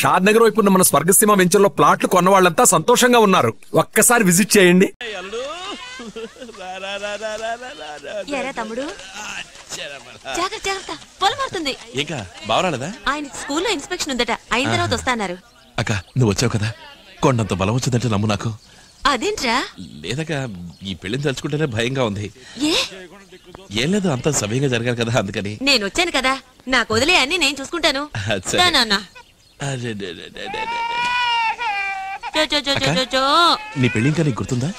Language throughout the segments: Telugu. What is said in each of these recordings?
షాద్ నగర్ వైపు ఉన్న మన స్వర్గసీమ వెంచర్ లో ప్లాట్లు కొన్న వాళ్ళంతా సంతోషంగా ఉన్నారు. ఒక్కసారి విజిట్ చేయండి. తమ్ముడు జాగ్రత్త జాగ్రత్త, పొలం మారుతుంది. ఇంకా బావరాలేదా? ఆయన స్కూల్లో ఇన్స్పెక్షన్ ఉందట, అయిన తర్వాత వస్తాన్నారు. అక్క నువ్వు వచ్చావు కదా, కొండంత బలం వచ్చిందంటే నమ్ము నాకు. అదేంట్రా? లేదక్క, ఈ పెళ్లిని తలుచుకుంటేనే భయంగా ఉంది. ఏం లేదు, అంతా సవ్యంగా జరగాలి కదా, అందుకని. నేను వచ్చాను కదా, నాకు వదిలే అన్ని నేను చూసుకుంటాను. నీ పెళ్లి ఇంకా నీకు గుర్తుందా?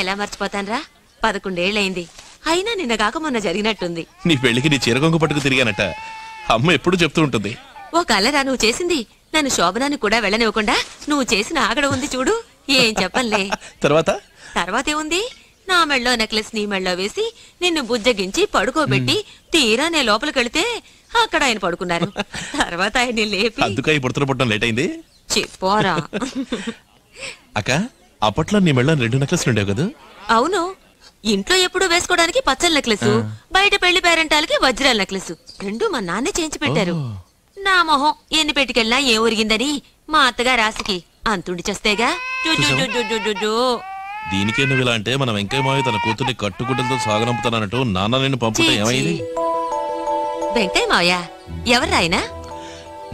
ఎలా మర్చిపోతాన్రా, 11 ఏళ్ళైంది. అయినా నిన్న కాక మొన్న జరిగినట్టుంది. నీ పెళ్లికి నీ చీరగొంగు పట్టుకు తిరిగానట, అమ్మ ఎప్పుడు చెప్తూ ఉంటుంది. ఓ కలరా నువ్వు చేసింది? నన్ను శోభనానికి కూడా వెళ్ళనివ్వకుండా నువ్వు చేసిన ఆగడ ఉంది చూడు, ఏం చెప్పంలే. తర్వాతేముంది, నా మెళ్ళో నెక్లెస్ నీ మెళ్ళో వేసి నిన్ను బుజ్జగించి పడుకోబెట్టి తీరా నే లోపలికెళ్తే అక్కడ ఆయన పడుకున్నారు. తర్వాత ఆయన లేపి అందుకై పుడతలు పుట్టడం లేట్ అయింది చెప్పారా? అక్క అప్పట్లో నీ మెళ్ళో 2 నెక్లెస్లు ఉండేవి కదా? అవును, ఇంట్లో ఎప్పుడు వేసుకోవడానికి పచ్చల నెక్లెస్, బయట పెళ్లి పేరెంటాలకి వజ్రాల నెక్లెస్, 2 మా నాన్నే చేయించి పెట్టారు. నా మొహం ఎన్ని పెట్టుకెళ్ళినా ఏ ఊరిగిందని మా అత్తగారు రాసికి అంతుండి చేస్తేగా. దీనికే నువ్వు ఇలా అంటే మన వెంకయ్య మావి తన కూతుర్ని కట్టుగుడ్డలతో సాగనంపుతానన్నట్టు నాన్న నిన్ను పంపుతా ఏమైంది? వెంకయ్య మావయ్య ఎవరు ఆయన?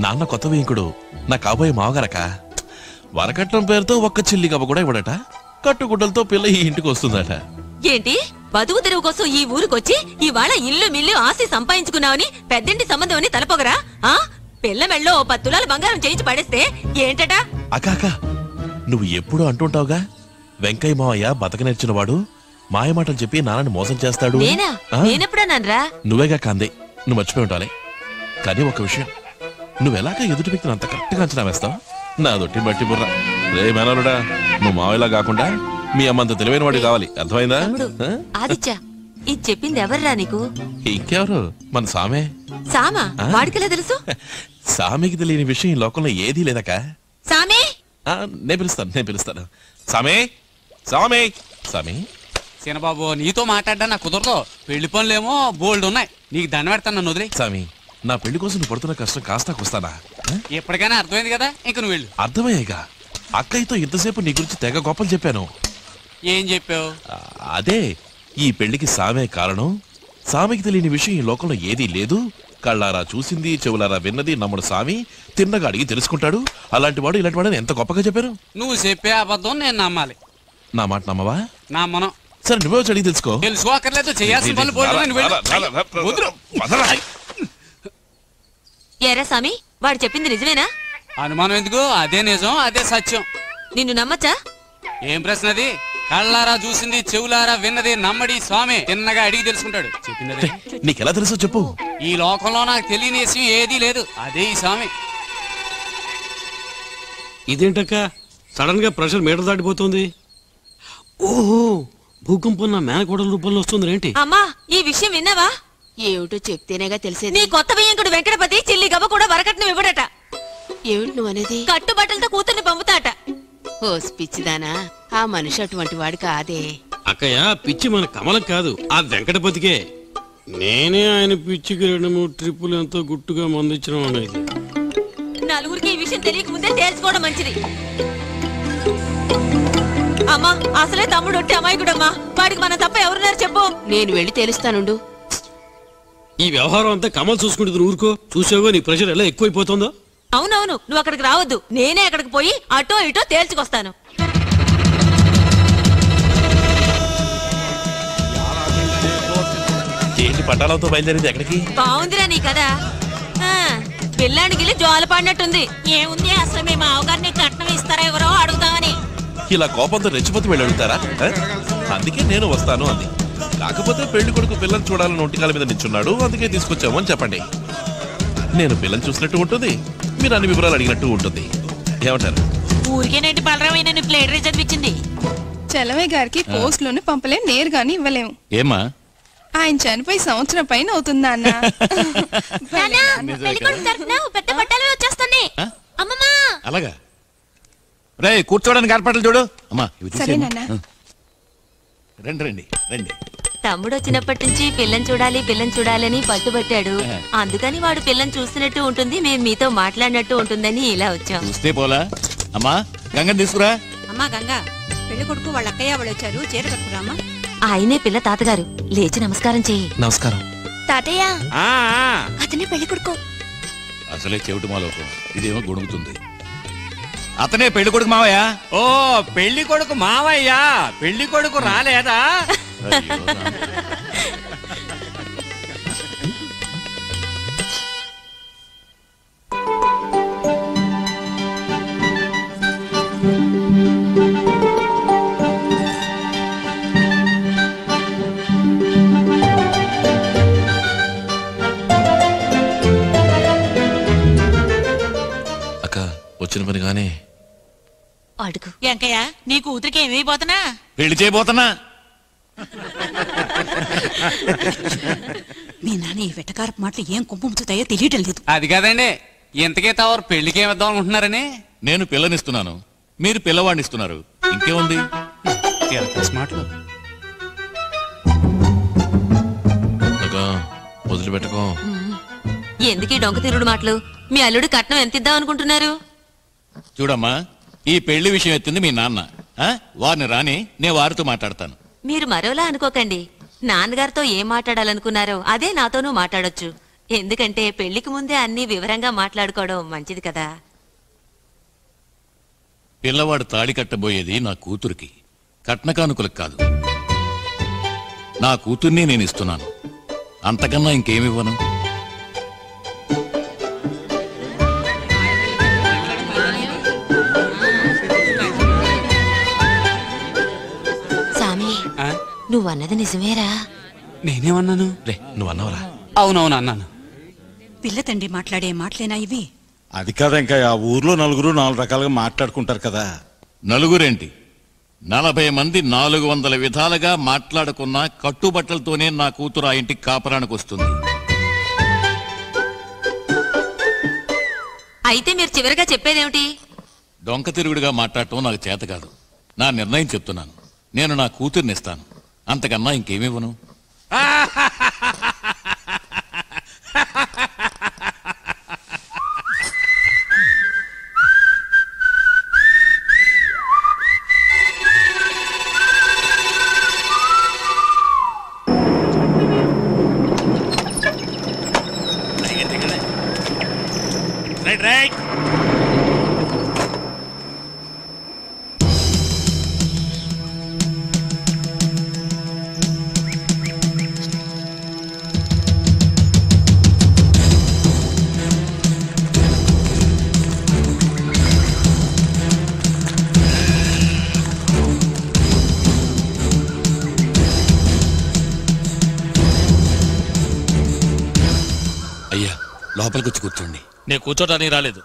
నాన్న కొత్త వేంకుడు, నా కాబోయే మావగారక. వరకట్నం పేరుతో ఒక్క చిల్లి కబ కూడా ఇవ్వడట, కట్టుగుడ్డలతో పిల్ల ఈ ఇంటికి వస్తుందట. ఏంటి, బతుకు తెరువు కోసం ఈ ఊరికొచ్చి ఇవాళ ఇల్లు మిల్లు ఆస్తి సంపాదించుకున్నావని పెద్దంటి సంబంధం అని తలపొగరా? పిల్ల మెళ్ళో 10 తులాల బంగారం చేయించి పడేస్తే ఏంటట? అక్క నువ్వు ఎప్పుడు అంటుంటావుగా, వెంకయ్య మావయ్య బతక నేర్చిన వాడు, మాయమాటలు చెప్పి నాన్నని మోసం చేస్తాడు. నేనెప్పుడన్నాన్రా? నువ్వేగా కాందే, నువ్వు మర్చిపోయి ఉండాలి. కానీ ఒక విషయం, నువ్వెలాగా ఎదుటి వ్యక్తిని అంత కరెక్ట్గా అంచనా వేస్తావు? నా దొట్టి బట్టి బుర్ర. రే మేనలుడా, నువ్వు మావయ్యలా కాకుండా మీ అమ్మంత తెలివైన వాడు కావాలి, అర్థమైందా? ఆదిత్య, ఇది చెప్పింది ఎవర్రా నీకు? ఇంకెవరు, మన సామే. సామా? వాడికెలా తెలుసు? సామికి తెలియని విషయం ఈ లోకంలో ఏదీ లేదక్క. సామే, నేను పిలుస్తాను. సామే సామే సామే. సీనబాబు, నీతో మాట్లాడ్డా నాకు కుదరదు. పెళ్లి పనులేమో బోల్డ్ ఉన్నాయి, నీకు దండ పెడతాను, నన్ను వదిలే. సామి, నా పెళ్లి కోసం నువ్వు పడుతున్న కష్టం కాస్తా వస్తానా? ఎప్పటికైనా అర్థమైంది కదా, ఇంక నువ్వు వెళ్ళు. అర్థమయ్యేగా, అక్కయ్యతో ఇంతసేపు నీ గురించి తెగ గొప్పలు చెప్పాను. ఏం చెప్పావు? అదే, ఈ పెళ్లికి సామే కారణం, సామికి తెలియని విషయం ఈ లోకంలో ఏదీ లేదు, కళ్ళారా చూసింది చెవులారా విన్నది నమ్ముడు సామి, తిన్నగా అడిగి తెలుసుకుంటాడు, అలాంటి వాడు ఇలాంటి వాడని ఎంత గొప్పగా చెప్పారు. నువ్వు చెప్పే అబద్ధం నేను నమ్మాలి. నా మాట నమ్మవా? నమ్మను. సరే నువ్వే వచ్చి అడిగి తెలుసుకోక్కర్లేదు, చేయాల్సిన పనులు ఏరా సామి, వాడు చెప్పింది నిజమేనా? అనుమానం ఎందుకు, అదే నిజం, అదే సత్యం. నిన్ను నమ్మచ్చా? ఏం ప్రశ్న అది? కళ్ళారా చూసింది చెవులారా విన్నది నమ్మడి స్వామి, తిన్నగా అడిగి తెలుసుకుంటాడు. చెప్పింది నీకెలా తెలుసో చెప్పు. ఈ లోకంలో నాకు తెలియని విషయం ఏదీ లేదు, అదే ఈ స్వామి. ఇదేంటక్క సడన్ గా ప్రెషర్ మీటర్ దాటిపోతుంది? ఓహో, భూకంపం నా మేనకోడల రూపంలో వస్తుంది ఏంటి? అమ్మా, ఈ విషయం విన్నావా? ఏమిటో చెప్తేనేగా తెలిసేది. నీ కొత్త బియ్యంకుడు వెంకటపతి చిల్లి గబ కూడా వరకట్నం ఇవ్వడట. ఏమిటి నువ్వు అనేది? కట్టుబట్టలతో కూతుర్ని పంపుతాట. ఓ పిచ్చిదానా, ఆ మనిషి అటువంటి వాడు కాదే. అక్కయ్య, పిచ్చి మన కమలం కాదు, ఆ వెంకటపతికే. నేనే ఆయన పిచ్చికి 2-3 ట్రిప్పులు ఎంతో గుట్టుగా మందించడం అనేది. నలుగురికి ఈ విషయం తెలియక ముందే తేల్చుకోవడం మంచిది. అమ్మా, అసలే తమ్ముడు ఒట్టి అమాయకుడమ్మా, వాడికి మన తప్ప ఎవరున్నారు చెప్పు. నేను వెళ్ళి తెలుస్తానుండు. ఈ వ్యవహారం అంతా కమల్ చూసుకుంటుంది, ఊరుకో. చూసావో నీ ప్రెషర్ ఎలా ఎక్కువైపోతుందో. అవునవును, నువ్వు అక్కడికి రావద్దు, నేనే అక్కడికి పోయి అటో ఇటో తేల్చుకొస్తాను. ఏంటి పట్టాలతో బయలుదేరింది ఎక్కడికి? బాగుందిరా నీ కదా, పిల్లానికి జోల పడినట్టుంది. ఏముంది, అసలు మీ మావగారిని కట్నం ఇస్తారా ఎవరో అడుగుతామని. ఇలా కోపంతో రెచ్చిపోతే వెళ్ళి అడుగుతారా? అందుకే నేను వస్తాను అంది. కాకపోతే పెళ్లి కొడుకు పిల్లని చూడాలని ఒంటికాల మీద నిల్చున్నాడు, అందుకే తీసుకొచ్చాము అని చెప్పండి. నేను పిల్లని చూసినట్టు ఉంటుంది, మీరు అన్ని వివరాలు అడిగినట్టు ఉంటుంది. ఏమంటారు? ఊరికేనంటే బలరామైన ప్లేట్ రేజ్ అనిపించింది. చలమయ్య గారికి పోస్ట్ లోనే పంపలేం, నేరుగాని ఇవ్వలేము. ఏమా, ఆయన చనిపోయి సంవత్సరం పైన అవుతుందా అన్న? అలాగా రే, కూర్చోడానికి ఏర్పాట్లు చూడు. అమ్మా సరేనన్నా. రండి రండి రండి. తమ్ముడు వచ్చినప్పటి నుంచి పిల్లని చూడాలని పట్టుబట్టాడు. అందుకని వాడు పిల్లని చూసినట్టు ఉంటుంది, మేము మీతో మాట్లాడినట్టు ఉంటుందని ఇలా వచ్చాం. చూస్తే పోలా అమ్మా, గంగ తీసుకురా. అమ్మా గంగా, పెళ్లి కొడుకు వాళ్ళ అక్కయ్య వాళ్ళు వచ్చారు, చీర కట్టుకురామా. ఆయనే పిల్ల తాతగారు, లేచి నమస్కారం చెయ్యి. నమస్కారం తాతయ్య, అతనే పెళ్లి కొడుకు. అసలే చెవిటి మాలోకం, ఇదేమో గొడుగుతుంది. అతనే పెళ్లి కొడుకు మావయ్య. ఓ పెళ్లి కొడుకు మావయ్య, పెళ్లి కొడుకు రాలేదా? అక్క వచ్చిన పని గానీ అడుగు. ఎంకయ్య, నీ కూతురికి ఏమైపోతున్నా? పెళ్లి చేయబోతున్నా. మీ నాన్న ఈ వెటకారపు మాటలు ఏం కుంపుతాయో తెలియటం లేదు. అది కాదండి, ఇంతకే తవరు పెళ్లికి ఏమిద్దాం అనుకుంటున్నారని. నేను పిల్లనిస్తున్నాను, మీరు పిల్లవాడిని ఇస్తున్నారు, ఇంకేముంది? మాటలు వదిలిపెట్టుకో. ఎందుకీ డొంక తిరుగుడు మాటలు? మీ అల్లుడు కట్నం ఎంత ఇద్దాం అనుకుంటున్నారు? చూడమ్మా, ఈ పెళ్లి విషయం ఎత్తింది మీ నాన్న. వారిని రాని, నేను వారితో మాట్లాడతాను. మీరు మరోలా అనుకోకండి. నాన్నగారితో ఏం మాట్లాడాలనుకున్నారో అదే నాతోనూ మాట్లాడొచ్చు. ఎందుకంటే పెళ్లికి ముందే అన్ని వివరంగా మాట్లాడుకోవడం మంచిది కదా. పిల్లవాడు తాళి కట్టబోయేది నా కూతురికి, కట్నకానుకలకు కాదు. నా కూతుర్ని నేను ఇస్తున్నాను, అంతకన్నా ఇంకేమివ్వను. సామి, నువ్వన్నది నిజమేరా? నేనేమన్నాను? రే నువ్వన్నావురా? అవునవును అన్నాను. పిల్ల తండ్రి మాట్లాడే మాటలేనా ఇవి? అది కాదా, ఇంకా ఆ ఊర్లో నలుగురు 4 రకాలుగా మాట్లాడుకుంటారు కదా. నలుగురేంటి, 40 మంది 400 విధాలుగా మాట్లాడుకున్న కట్టుబట్టలతోనే నా కూతురు ఆ ఇంటికి కాపరానికి వస్తుంది. అయితే మీరు చివరిగా చెప్పేదేమిటి? డొంక తిరుగుడుగా మాట్లాడటం నాకు చేత కాదు. నా నిర్ణయం చెప్తున్నాను. నేను నా కూతుర్ని ఇస్తాను, అంతకన్నా ఇంకేమివ్వను. అయ్యా, లోపలికి వచ్చి కూర్చోండి. నేను కూర్చోటానికి రాలేదు.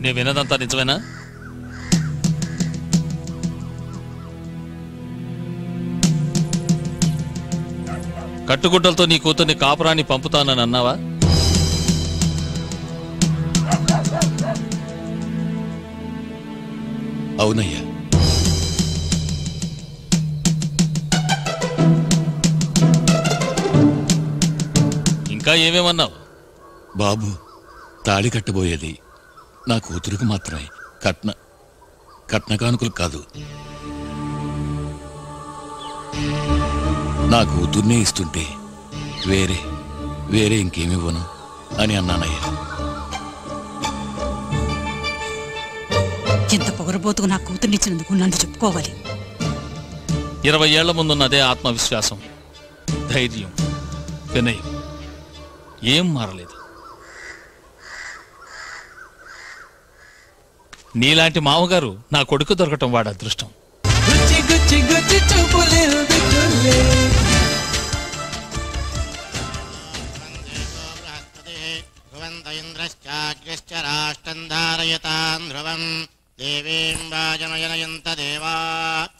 నేను విన్నదంతా నిజమేనా? కట్టుగుడ్డలతో నీ కూతుర్ని కాపురాన్ని పంపుతానని అన్నావా? అవునయ్యా. ఇంకా ఏమేమన్నావు? బాబు, తాళి కట్టబోయేది నా కూతురికి మాత్రమే, కట్నకానుకలు కాదు. నా కూతుర్నే ఇస్తుంటే వేరే ఇంకేమివ్వను అని అన్నానయ్యా. ఎంత పొగరబోతుకు నా కూతుర్నిచ్చినందుకు నన్ను చెప్పుకోవాలి. 20 ఏళ్ల ముందున్నదే ఆత్మవిశ్వాసం, ధైర్యం, వినయం ఏం మారలేదు. నీలాంటి మామగారు నా కొడుకు దొరకటం వాడు అదృష్టం.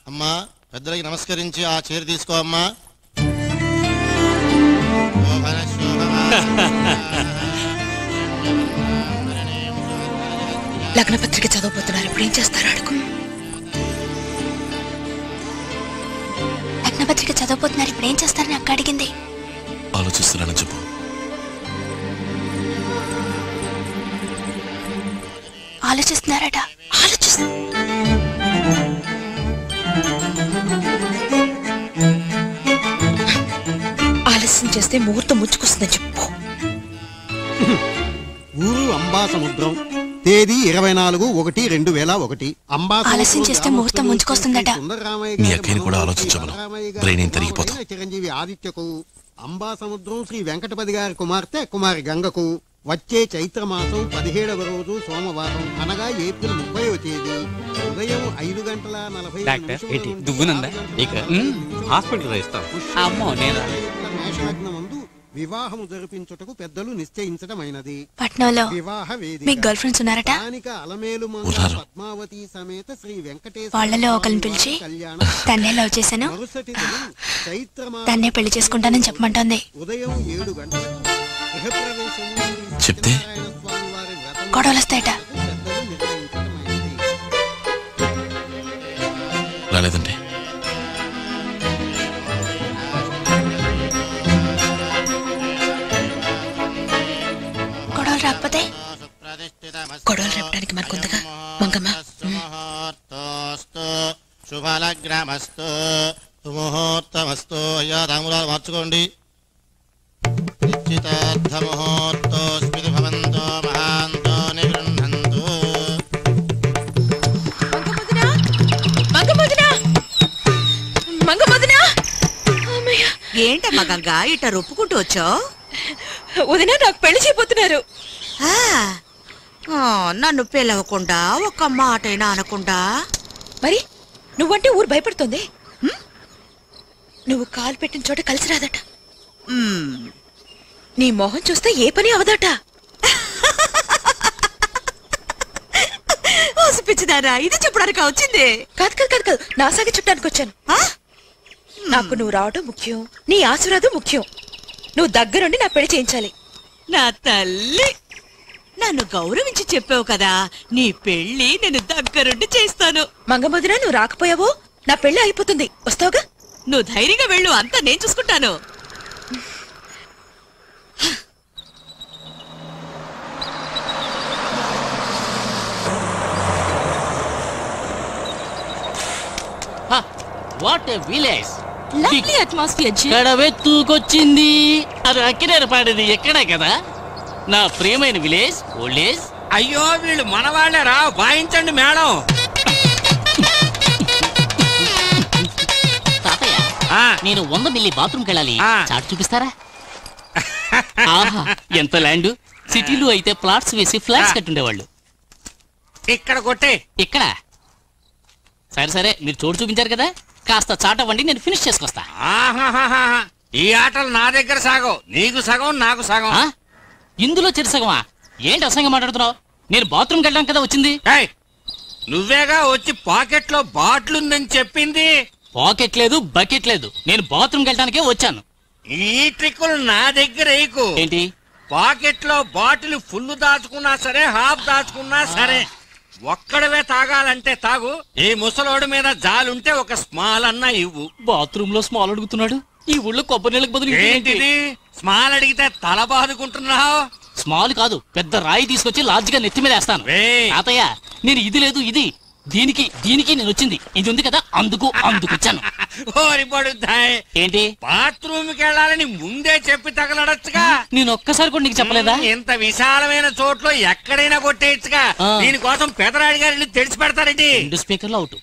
అమ్మా, పెద్దలకి నమస్కరించి ఆ చీర తీసుకో అమ్మా. లగ్నపత్రిక చదవబోతున్నారు. ఇప్పుడు ఏం చేస్తారో అడుగు. లగ్నపత్రిక చదవబోతున్నారు. ఇప్పుడు ఏం చేస్తారని అక్క అడిగింది. ఆలోచిస్తున్నానని చెప్పు. ఆలోచిస్తున్నారట. ఆలస్యం చేస్తే ముహూర్తం ముచ్చుకొస్తుందని చెప్పు. ఊరు అంబా సముద్రం, తేదీ 24/1/2001. ఆలస్యం చేస్తే ముహూర్తం ముంచుకొస్తుందట. నీ అక్కని కూడా ఆలోచించమను. బ్రెయిన్ ఏం తిరిగిపోతుంది. చిరంజీవి ఆదిత్యకు, అంబా సముద్రం శ్రీ వెంకటపతి గారి కుమార్తె కుమారి గంగకు వచ్చే చైత్రమాసం 17వ రోజు సోమవారం అనగా ఏప్రిల్ 30వ తేదీ ఉదయం 5:40 దువ్వునందా ఇక హాస్పిటల్ ఇస్తాం. అమ్మో నేను మేషలగ్నమందు వివాహము జరిపించుటకు పెద్దలు నిశ్చయించడమైనది. పట్నంలో వివాహ వేదిక. మీకు గర్ల్ ఫ్రెండ్స్ ఉన్నారట? అలమేలు పద్మావతి సమేత శ్రీ వెంకటేశ్వర వాళ్ళలో ఒకరిని పిలిచి తన్నే లవ్ చేశాను, తన్నే పెళ్లి చేసుకుంటానని చెప్పమంటోంది. ఉదయం 7 గంటలకు చెప్తే గొడవలు వస్తాయట. రాలేదండి. గొడవలు రాకపోతే గొడవలు రేపడానికి మనకుందిగా మంగమ్మ. శుభలగ్నమస్తు సుముహూర్తమస్తు. అయ్యా రామురాలు మార్చుకోండి. నిశ్చితార్థముహూర్తోస్మితి భవంతో మహాంతో నిగృహంతు. ఏంటమ్మా గంగా ఇట్లా రొప్పుకుంటూ వచ్చావు? వదినా నాకు పెళ్లి చేయబోతున్నారు. నన్ను పిలవకుండా ఒక మాటైనా అనకుండా. మరి నువ్వంటే ఊరు భయపడుతుంది. నువ్వు కాలు పెట్టిన చోట కలిసి రాదట. నీ మొహం చూస్తే ఏ పని అవదట. పిచ్చిదారా ఇది చెప్పడానికి వచ్చింది? కాదు కాదు కాదు కాదు, నా సాగి చుట్టానికి వచ్చాను. నాకు నువ్వు రావడం ముఖ్యం, నీ ఆశీర్వాదం ముఖ్యం. నువ్వు దగ్గరుండి నా పెళ్లి చేయించాలి. నా తల్లి, నన్ను గౌరవించి చెప్పావు కదా, నీ పెళ్లి నేను దగ్గరుండి చేస్తాను. మంగమదిన నువ్వు రాకపోయావో నా పెళ్లి అయిపోతుంది. వస్తావుగా? నువ్వు ధైర్యంగా వెళ్ళు, అంతా నేను చూసుకుంటాను. What a village, lovely atmosphere. కడవెత్తుకొచ్చింది. అది అక్కినేరు పాడేది ఎక్కడే కదా నా ప్రియమైన విలేజ్ ఓల్డేజ్. అయ్యో వీళ్ళు మనవాళ్లేరా, వాయించండి మేడం. తాతయ్య నేను 100 మిల్లీ బాత్రూమ్కి వెళ్ళాలి, చాటు చూపిస్తారా? ఆహా ఎంత ల్యాండ్. సిటీలో అయితే ప్లాట్స్ వేసి ఫ్లాట్స్ కట్టుండేవాళ్ళు. ఇక్కడ కొట్టే. ఇక్కడ సరే సరే, మీరు చోటు చూపించారు కదా, కాస్త చాటవ్వండి, నేను ఫినిష్ చేసుకొస్తా. ఈ ఆటలు నా దగ్గర సాగవు. నీకు సగం నాకు సగం. ఇందులో చెరిసగమా? ఏంటి అసంగా మాట్లాడుతున్నావు? నేను బాత్రూమ్కి వెళ్ళడానికి కదా వచ్చింది. నువ్వేగా వచ్చి పాకెట్ లో బాటిల్ ఉందని చెప్పింది. పాకెట్ లేదు, బకెట్ లేదు, నేను బాత్రూమ్కి వెళ్ళడానికే వచ్చాను. ఈ ట్రిక్కులు నా దగ్గర వేయకు. ఏంటి? పాకెట్ లో బాటిల్ ఫుల్ దాచుకున్నా సరే, హాఫ్ దాచుకున్నా సరే, ఒక్కడవే తాగాలంటే తాగు. ఈ ముసలోడి మీద జాలుంటే ఒక స్మాల్ అన్నా ఇవ్వు. బాత్రూమ్ లో స్మాల్ అడుగుతున్నాడు. ఈ ఊళ్ళో కొబ్బరి నీళ్ళకి బదులు ఏంటిది స్మాల్ అడిగితే తల బాదుకుంటున్నావు? స్మాల్ కాదు, పెద్ద రాయి తీసుకొచ్చి లార్జ్ గా నెత్తి మీద వేస్తాను. తాతయ్య నేను ఇది లేదు ఇది, దీనికి దీనికి నేను వచ్చింది ఇది ఉంది కదా, అందుకు వచ్చాను. ఏంటి బాత్రూమ్ కి వెళ్ళాలని ముందే చెప్పి తగలడచ్చుగా. నేను ఒక్కసారి కూడా నీకు చెప్పలేదా? ఇంత విశాలమైన చోట్లో ఎక్కడైనా కొట్టేయచ్చుగా. దీనికోసం పెదరాడి గారిని తెడిచి పెడతారేంటి? 2 స్పీకర్లు అవుట్.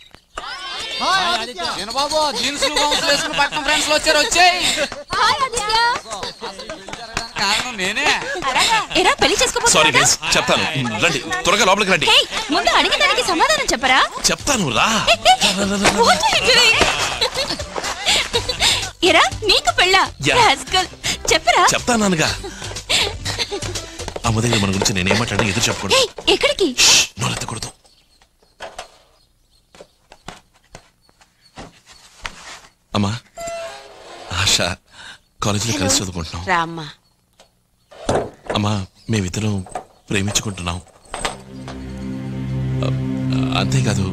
బాబు జీన్స్ పక్కన ఫ్రెండ్స్ వచ్చారు. వచ్చాయి నేనే పెళ్లి చేసుకో. సారీ గైస్, చెప్తాను రండి, త్వరగా లోపలికి రండి. ముందు అడిగేదానికి సమాధానం చెప్పరా? చెప్తాను రా. ఎరా నీకు పెళ్ళా? చెప్పరా? చెప్తానుగా. ఆ మొదటి మన గురించి నేనేం మాట్లాడినా ఎదురు చెప్పకూడదు. ఎక్కడికి? నోరెత్తకూడదు. అమ్మా, ఆశ కాలేజీలో కలిసి చదువుకుంటున్నాం. రామ్మా. అమ్మా, మేమిద్దరం ప్రేమించుకుంటున్నాం. అంతేకాదు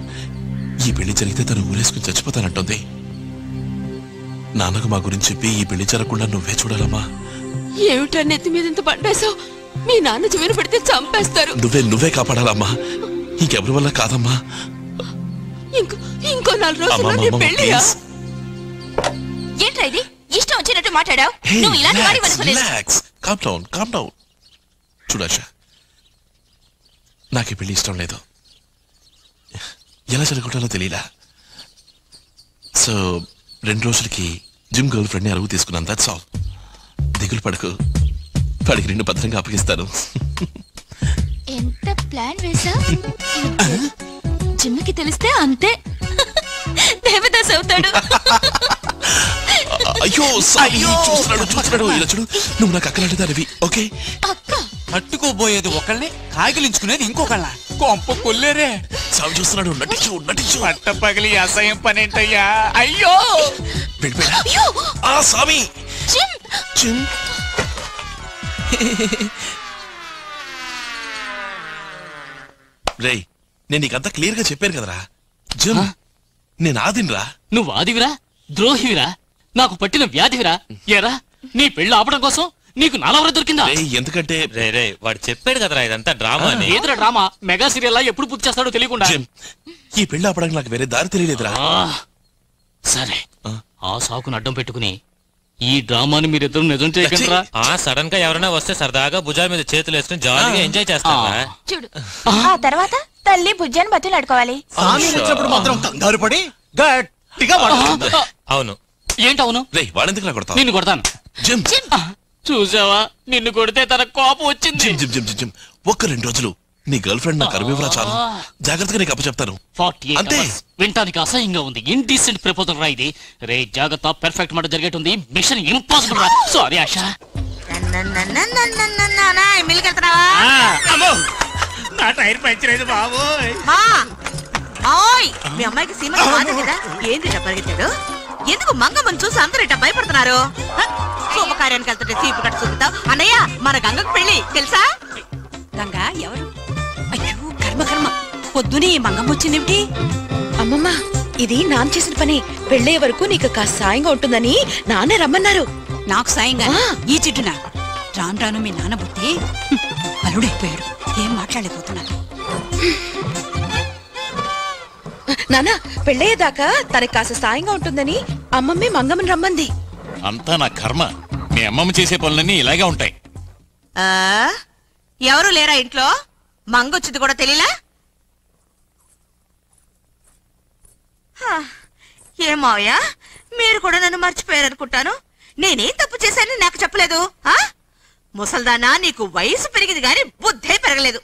ఈ పెళ్లి జరిగితే తను ఊరేసుకుని చచ్చిపోతానంటుంది. నాన్నకు మా గురించి చెప్పి ఈ పెళ్లి జరగకుండా నువ్వే చూడాలమ్మా. ఏమిటా నెత్తి మీద ఇంత బండేసావు? మీ నాన్న చెవిని పెడితే చంపేస్తారు. నువ్వే కాపాడాలమ్మా, ఇంకెవరి వల్ల కాదమ్మా. ఇంకో 4 రోజుల్లో నీ పెళ్లియా? ఏంట్రా ఇది? ఇష్టం వచ్చినట్టు మాట్లాడావు. నువ్వు ఇలాంటి వాడి వనుకోలేదు. చూడాషా, నాకు ఈ పెళ్లి ఇష్టం లేదు. ఎలా జరుగుతాలో తెలియలా. సో 2 రోజులకి జిమ్ గర్ల్ ఫ్రెండ్ ని అరుగు తీసుకున్నాను. That's all. దిగులు పడకు, వాడికి 2 భద్రంగా అప్పగిస్తాను. ఎంత ప్లాన్ వేసా? జిమ్కి తెలిస్తే అంతే, దేవదాస్ అవుతాడు. అయ్యో చూస్తున్నాడు. ఇలా చూడు, నువ్వు నాకు అక్కలాంటి దానివి. ఓకే, తట్టుకోబోయేది ఒకళ్ళని, కాగిలించుకునేది ఇంకొకళ్ళ. కొంప కొల్లేరే. సామి చూస్తున్నాడు. నటించు. పట్ట పగిలి అసహ్యం పనేంటయ్యా. అయ్యో సామి. రేయ్, నేను నీకంతా క్లియర్ గా చెప్పాను కదరా. జిమ్ నేను ఆదినరా. నువ్వు ఆదివిరా, ద్రోహివిరా, నాకు పట్టిన వ్యాధివిరా. ఏరా, నీ పెళ్లి ఆపడం కోసం నీకు నాలవర దొరికిందా? ఎందుకంటే వాడు చెప్పాడు కదరా ఇదంతా డ్రామా. ఏదరా డ్రామా? మెగా సీరియల్ ఎప్పుడు పూర్తి చేస్తాడో తెలియకుండా. ఈ పెళ్లి ఆపడానికి నాకు వేరే దారి తెలియలేదురా. సరే, ఆ సాకును అడ్డం పెట్టుకుని ఈ డ్రామాని మీరిద్దరు నిజం చేయగలరా? సడన్ గా ఎవరైనా వస్తే సరదాగా భుజాల మీద చేతులు వేసుకుని జాలీగా ఎంజాయ్ చేస్తారా? చూడు, ఆ తర్వాత తల్లి బుజ్జాన్ని బతులాడుకోవాలి. మాత్రం కంగారు పడి గట్టిగా అవును. ఏంటవును? వాడెందుకు నా కొడతావు? నిన్ను కొడతాను. చూసావా, నిన్ను కొడితే తన కోపం వచ్చింది. జిమ్ ఒక్క 2 రోజులు నీ గర్ల్ ఫ్రెండ్ నాకు అరువివరా చాలు. జాగ్రత్తగా నీకు అప్పచెప్తాను. 48 అంతే. వింటానికి అసహ్యంగా ఉంది. ఇండీసెంట్ ప్రపోజల్ రా ఇది. రే జాగ్రత్త, పెర్ఫెక్ట్ మాట జరిగేటుంది. మిషన్ ఇంపాసిబుల్ రా. సారీ ఆశా. నా టైర్ పంచర్ అయింది బాబోయ్. మీ అమ్మాయికి సీమ కాదు కదా, ఏంటి పరిగెత్తాడు? ఎందుకు మంగమ్మని చూసి అందరూ ఇట్లా భయపడుతున్నారు? శుభకార్యానికి వెళ్తుంటే చీపు కట్టు చూపుతావు. అన్నయ్య, మన గంగకు పెళ్లి తెలుసా? గంగ ఎవరు? అయ్యో కర్మ, పొద్దునే మంగమ్మ వచ్చిందేమిటి? అమ్మమ్మ, ఇది నాన్న చేసిన పని. పెళ్ళే వరకు నీకు కాస్త సాయంగా ఉంటుందని నాన్నే రమ్మన్నారు. నాకు సాయంగా? ఈ చిట్టునా? రాను మీ నాన్న బుద్ధి అల్లుడైపోయాడు. ఏం మాట్లాడలేకపోతున్నాను. నాన్న, పెళ్ళయ్యేదాకా తనకి కాస్త సాయంగా ఉంటుందని అమ్మమ్మే మంగమ్మని రమ్మంది. అంతా నా కర్మ. మీ అమ్మమ్మ చేసే పనులన్నీ ఇలాగే ఉంటాయి. ఎవరు లేరా ఇంట్లో? మంగొచ్చింది కూడా తెలియలా? ఏమావయ్యా, మీరు కూడా నన్ను మర్చిపోయారనుకుంటాను. నేనేం తప్పు చేశానని నాకు చెప్పలేదు. ముసల్దానా, నీకు వయసు పెరిగింది గాని బుద్ధే పెరగలేదు.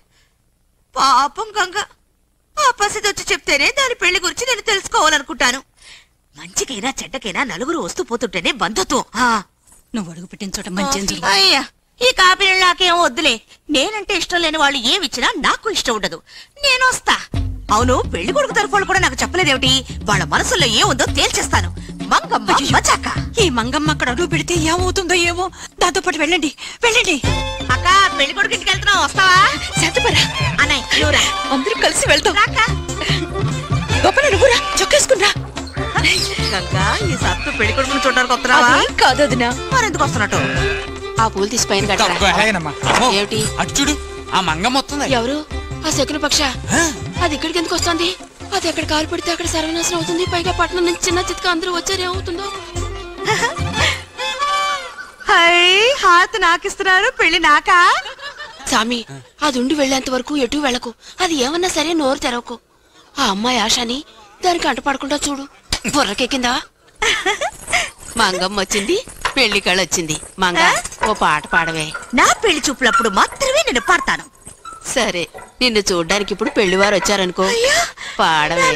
పాపం గంగ, ఆ పసిది వచ్చి చెప్తేనే దాని పెళ్లి గురించి నేను తెలుసుకోవాలనుకుంటాను. మంచికైనా చెడ్డకైనా నలుగురు వస్తూ పోతుంటేనే బంధుత్వం. నువ్వు అడుగు పెట్టిన చోట మంచి. అయ్యా, ఈ కాపీ నాకేం వద్దులే. నేనంటే ఇష్టం లేని వాళ్ళు ఏమిచ్చినా నాకు ఇష్టం ఉండదు. నేను వస్తా. అవును, పెళ్లి కొడుకు తరఫున కూడా నాకు చెప్పలేదేమిటి? వాళ్ళ మనసులో ఏముందో తేల్చేస్తాను. మంగమ్మ మచాక. ఈ మంగమ్మ అక్కడ అడుగు పెడితే ఏమవుతుందో ఏమో. దాంతో పాటు వెళ్ళండి. అక్క, పెళ్లి కొడుకు ఇంటికి వెళ్తున్నావు, వస్తావా? శాంతిపరా అన్నయ్య, నువ్వురా. అందరూ కలిసి వెళ్తాం. గొప్ప నువ్వురా, చొక్కేసుకున్నా. గంగా, ఈ సత్తు పెళ్లి కొడుకుని చూడడానికి వస్తున్నావా? కాదు వదినా. మరెందుకు వస్తున్నట్టు? ఆ పూలు తీసి పైన ఏమిటి? అటు చూడు, ఆ మంగమ్మ వస్తుంది. ఎవరు? ఆ శకున పక్ష. అది ఇక్కడికి ఎందుకు వస్తుంది? అది ఎక్కడ కాలు పడితే అక్కడ సర్వనాశనం అవుతుంది. పైగా పట్టణం నుంచి చిన్న చిత్క అందరూ వచ్చారు. ఏమవుతుందో? హాత్ నాకిస్తున్నారు, పెళ్లి నాకా? సామి, అది ఉండి వెళ్లేంత వరకు ఎటు వెళ్ళకు. అది ఏమన్నా సరే నోరు తెరవకు. ఆ అమ్మాయి ఆశాని దానికి అంటపడకుండా చూడు. బుర్రకెక్కిందా? మంగమ్మ వచ్చింది, పెళ్లి కళ వచ్చింది. మంగ, ఓ పాట పాడవే. నా పెళ్లి చూపులప్పుడు మాత్రమే నేను పాడతాను. సరే, నిన్ను చూడ్డానికి ఇప్పుడు పెళ్లివారు వచ్చారనుకో, పాడవే.